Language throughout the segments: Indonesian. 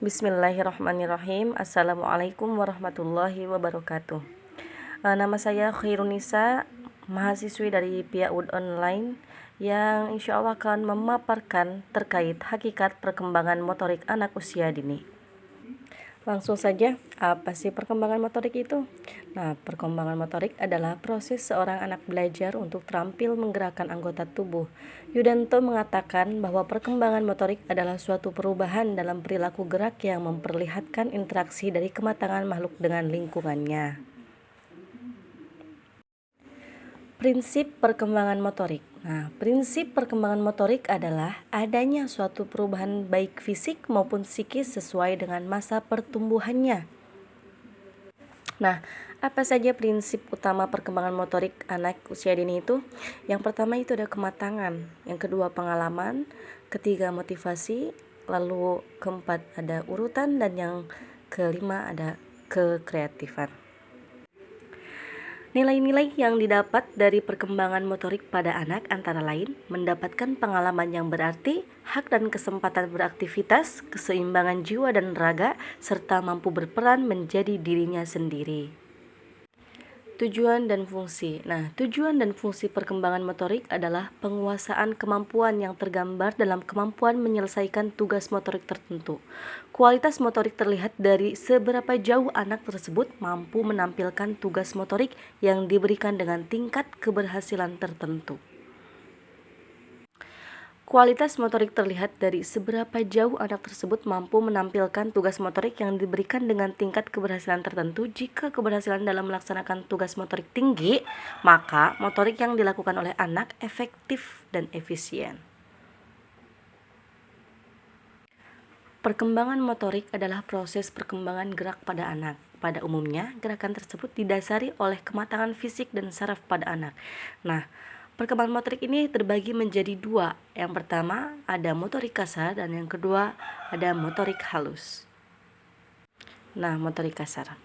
Bismillahirrahmanirrahim. Assalamualaikum warahmatullahi wabarakatuh. Nama saya Khairunisa, mahasiswi dari PIAUD Online yang insya Allah akan memaparkan terkait hakikat perkembangan motorik anak usia dini. Langsung saja, apa sih perkembangan motorik itu? Nah, perkembangan motorik adalah proses seorang anak belajar untuk terampil menggerakkan anggota tubuh. Yudanto mengatakan bahwa perkembangan motorik adalah suatu perubahan dalam perilaku gerak yang memperlihatkan interaksi dari kematangan makhluk dengan lingkungannya. Prinsip perkembangan motorik. Nah, prinsip perkembangan motorik adalah adanya suatu perubahan baik fisik maupun psikis sesuai dengan masa pertumbuhannya. Nah, apa saja prinsip utama perkembangan motorik anak usia dini itu? Yang pertama itu ada kematangan, yang kedua pengalaman, ketiga motivasi, lalu keempat ada urutan, dan yang kelima ada kekreatifan. Nilai-nilai yang didapat dari perkembangan motorik pada anak antara lain mendapatkan pengalaman yang berarti, hak dan kesempatan beraktivitas, keseimbangan jiwa dan raga, serta mampu berperan menjadi dirinya sendiri. Tujuan dan fungsi. Nah, tujuan dan fungsi perkembangan motorik adalah penguasaan kemampuan yang tergambar dalam kemampuan menyelesaikan tugas motorik tertentu. Kualitas motorik terlihat dari seberapa jauh anak tersebut mampu menampilkan tugas motorik yang diberikan dengan tingkat keberhasilan tertentu. Kualitas motorik terlihat dari seberapa jauh anak tersebut mampu menampilkan tugas motorik yang diberikan dengan tingkat keberhasilan tertentu. Jika keberhasilan dalam melaksanakan tugas motorik tinggi, maka motorik yang dilakukan oleh anak efektif dan efisien. Perkembangan motorik adalah proses perkembangan gerak pada anak. Pada umumnya, gerakan tersebut didasari oleh kematangan fisik dan saraf pada anak. Nah, perkembangan motorik ini terbagi menjadi dua. Yang pertama ada motorik kasar dan yang kedua ada motorik halus. Nah, motorik kasar.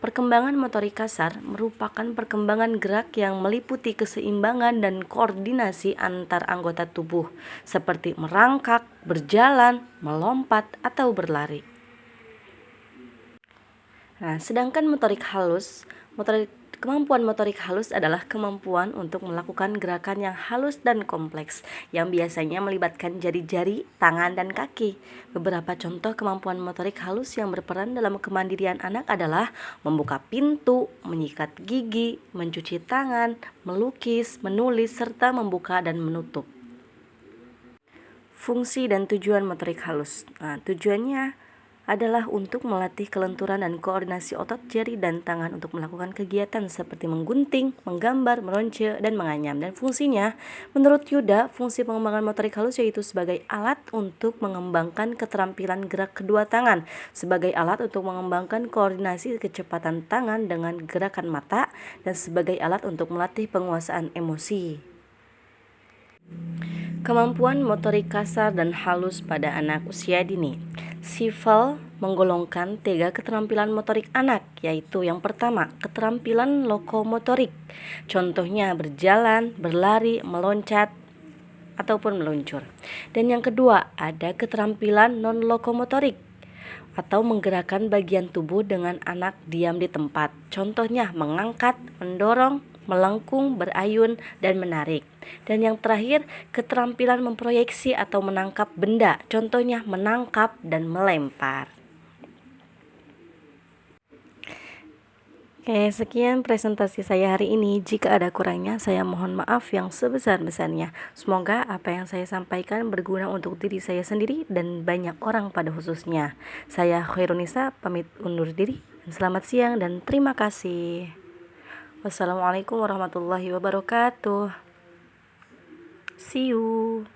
Perkembangan motorik kasar merupakan perkembangan gerak yang meliputi keseimbangan dan koordinasi antar anggota tubuh, seperti merangkak, berjalan, melompat, atau berlari. Nah, sedangkan kemampuan motorik halus adalah kemampuan untuk melakukan gerakan yang halus dan kompleks yang biasanya melibatkan jari-jari, tangan, dan kaki. Beberapa contoh kemampuan motorik halus yang berperan dalam kemandirian anak adalah membuka pintu, menyikat gigi, mencuci tangan, melukis, menulis, serta membuka dan menutup. Fungsi dan tujuan motorik halus. Nah, tujuannya adalah untuk melatih kelenturan dan koordinasi otot jari dan tangan untuk melakukan kegiatan seperti menggunting, menggambar, meronce, dan menganyam. Dan fungsinya, menurut Yuda, fungsi pengembangan motorik halus yaitu sebagai alat untuk mengembangkan keterampilan gerak kedua tangan, sebagai alat untuk mengembangkan koordinasi kecepatan tangan dengan gerakan mata, dan sebagai alat untuk melatih penguasaan emosi. Kemampuan motorik kasar dan halus pada anak usia dini. Sifel menggolongkan 3 keterampilan motorik anak, yaitu yang pertama, keterampilan lokomotorik. Contohnya berjalan, berlari, meloncat, ataupun meluncur. Dan yang kedua, ada keterampilan non-lokomotorik atau menggerakkan bagian tubuh dengan anak diam di tempat. Contohnya mengangkat, mendorong, melengkung, berayun, dan menarik. Dan yang terakhir, keterampilan memproyeksi atau menangkap benda. Contohnya menangkap dan melempar. Oke, sekian presentasi saya hari ini. Jika ada kurangnya, saya mohon maaf yang sebesar-besarnya. Semoga apa yang saya sampaikan berguna untuk diri saya sendiri dan banyak orang pada khususnya. Saya Khairunisa, pamit undur diri. Selamat siang dan terima kasih. Wassalamualaikum warahmatullahi wabarakatuh. See you.